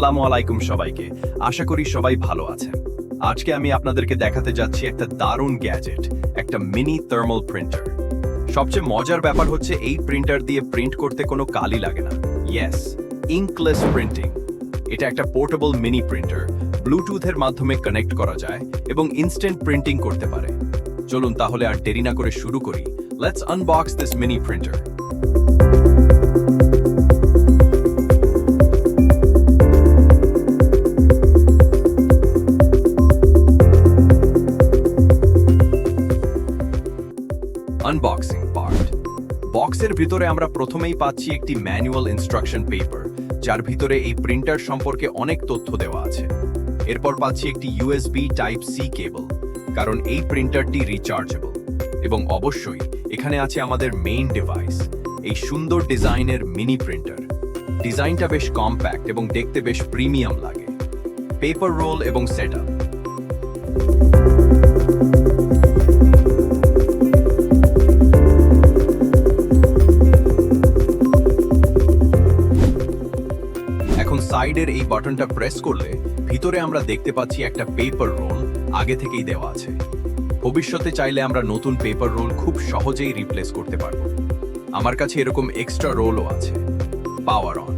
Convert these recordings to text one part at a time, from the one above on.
আসসালামু আলাইকুম সবাইকে। আশা করি সবাই ভালো আছেন। আজকে আমি আপনাদেরকে দেখাতে যাচ্ছি একটা দারুণ গ্যাজেট, একটা মিনি থার্মাল প্রিন্টার। সবচেয়ে মজার ব্যাপার হচ্ছে এই প্রিন্টার দিয়ে প্রিন্ট করতে কোনো কালি লাগে না। Yes, inkless printing. এটা একটা পোর্টেবল মিনি প্রিন্টার, ব্লুটুথের মাধ্যমে কানেক্ট করা যায় এবং ইনস্ট্যান্ট প্রিন্টিং করতে পারে। চলুন তাহলে আর দেরি না করে শুরু করি। Let's unbox this mini printer. Unboxing part. বক্সের ভিতরে আমরা প্রথমেই পাচ্ছি একটি ম্যানুয়াল ইনস্ট্রাকশন পেপার, যার ভিতরে এই প্রিন্টার সম্পর্কে অনেক তথ্য দেওয়া আছে। এরপর পাচ্ছি একটি ইউএসবি টাইপ সি কেবল, কারণ এই প্রিন্টারটি রিচার্জেবল। এবং অবশ্যই এখানে আছে আমাদের মেইন ডিভাইস, এই সুন্দর ডিজাইনের মিনি প্রিন্টার। ডিজাইনটা বেশ কম্প্যাক্ট এবং দেখতে বেশ প্রিমিয়াম লাগে। পেপার রোল এবং সেটআপ। সাইডের এই বাটনটা প্রেস করলে ভিতরে আমরা দেখতে পাচ্ছি একটা পেপার রোল আগে থেকেই দেওয়া আছে। ভবিষ্যতে চাইলে আমরা নতুন পেপার রোল খুব সহজেই রিপ্লেস করতে পারবো। আমার কাছে এরকম এক্সট্রা রোলও আছে। Power on.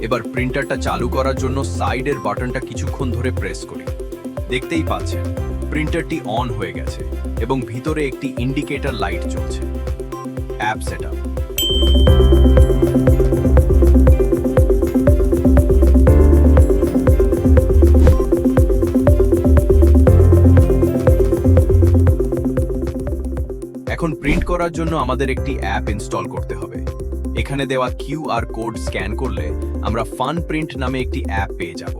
এবার প্রিন্টারটা চালু করার জন্য সাইডের বাটনটা কিছুক্ষণ ধরে প্রেস করি। দেখতেই পাচ্ছেন প্রিন্টারটি অন হয়ে গেছে এবং ভিতরে একটি ইন্ডিকেটর লাইট জ্বলছে। App setup. এখন প্রিন্ট করার জন্য আমাদের একটি অ্যাপ ইনস্টল করতে হবে। এখানে দেওয়া কিউআর কোড স্ক্যান করলে আমরা ফান প্রিন্ট নামে একটি অ্যাপ পেয়ে যাব।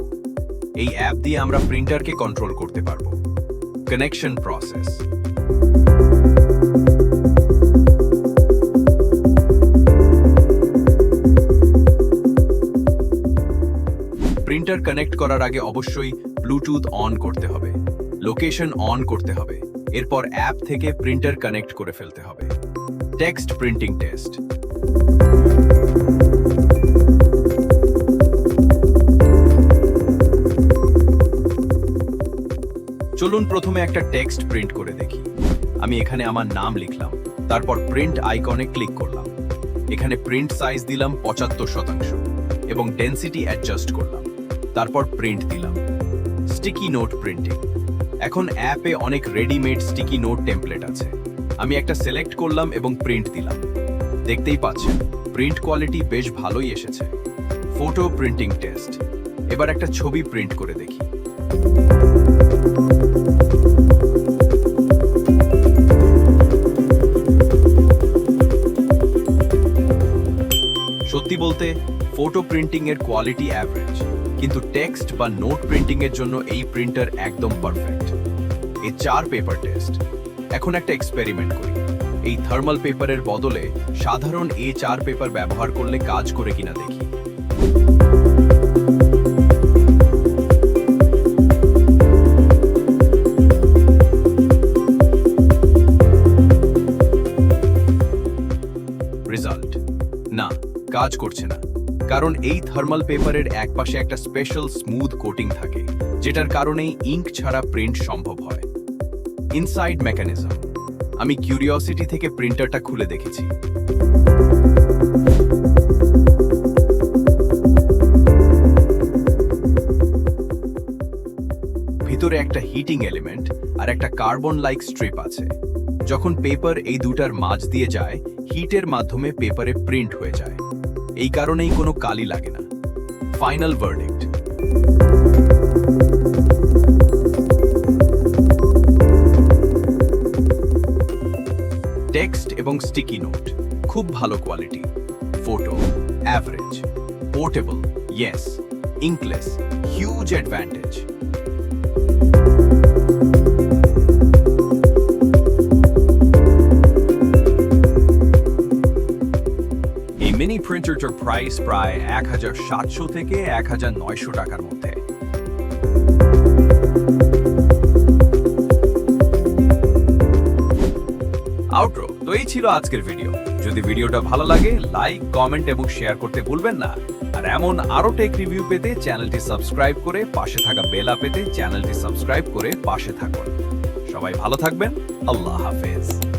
এই অ্যাপ দিয়ে আমরা প্রিন্টারকে কন্ট্রোল করতে পারবো। Connection process. প্রিন্টার কানেক্ট করার আগে অবশ্যই ব্লুটুথ অন করতে হবে, লোকেশন অন করতে হবে। এরপর অ্যাপ থেকে প্রিন্টার কানেক্ট করে ফেলতে হবে। Text printing test. চলুন প্রথমে একটা টেক্সট প্রিন্ট করে দেখি। আমি এখানে আমার নাম লিখলাম, তারপর প্রিন্ট আইকনে ক্লিক করলাম। এখানে প্রিন্ট সাইজ দিলাম 75% এবং ডেনসিটি অ্যাডজাস্ট করলাম। তারপর প্রিন্ট দিলাম। Sticky note printing. এখন অ্যাপে অনেক রেডিমেড স্টিকি নোট টেমপ্লেট আছে। আমি একটা সিলেক্ট করলাম এবং প্রিন্ট দিলাম। দেখতেই পাচ্ছেন প্রিন্ট কোয়ালিটি বেশ ভালোই এসেছে। Photo printing test. এবার একটা ছবি প্রিন্ট করে দেখি। সত্যি বলতে ফটো প্রিন্টিং এর কোয়ালিটি অ্যাভারেজ, কিন্তু টেক্সট বা নোট প্রিন্টিং এর জন্য এই প্রিন্টার একদম পারফেক্ট। এই 4 পেপার টেস্ট। এখন একটা এক্সপেরিমেন্ট করি। এই থার্মাল পেপারের বদলে সাধারণ A4 পেপার ব্যবহার করলে কাজ করে কিনা দেখি। রেজাল্ট না, কাজ করছে না। কারণ এই থার্মাল পেপারের একপাশে একটা স্পেশাল স্মুথ কোটিং থাকে, যেটার কারণেই ইঙ্ক ছাড়া প্রিন্ট সম্ভব হয়। Inside mechanism. আমি কিউরিওসিটি থেকে প্রিন্টারটা খুলে দেখেছি। ভিতরে একটা হিটিং এলিমেন্ট আর একটা কার্বন লাইক স্ট্রিপ আছে। যখন পেপার এই দুটার মাঝ দিয়ে যায়, হিটের মাধ্যমে পেপারে প্রিন্ট হয়ে যায়। এই কারণেই কোনো কালি লাগে না। Final verdict. টেক্সট এবং স্টিকি নোট খুব ভালো quality. Photo average. Portable yes. Inkless huge advantage. এই মিনি প্রিন্টারটার প্রাইস প্রায় 1700 থেকে 1900 টাকার মধ্যে। আউটরো। তো এই ছিল আজকের ভিডিও। যদি ভিডিওটা ভালো লাগে লাইক, কমেন্ট এবং শেয়ার করতে ভুলবেন না। আর এমন আরো টেক রিভিউ পেতে চ্যানেলটি সাবস্ক্রাইব করে পাশে থাকা বেল পেতে চ্যানেলটি সাবস্ক্রাইব করে পাশে থাকুন। সবাই ভালো থাকবেন। আল্লাহ হাফেজ।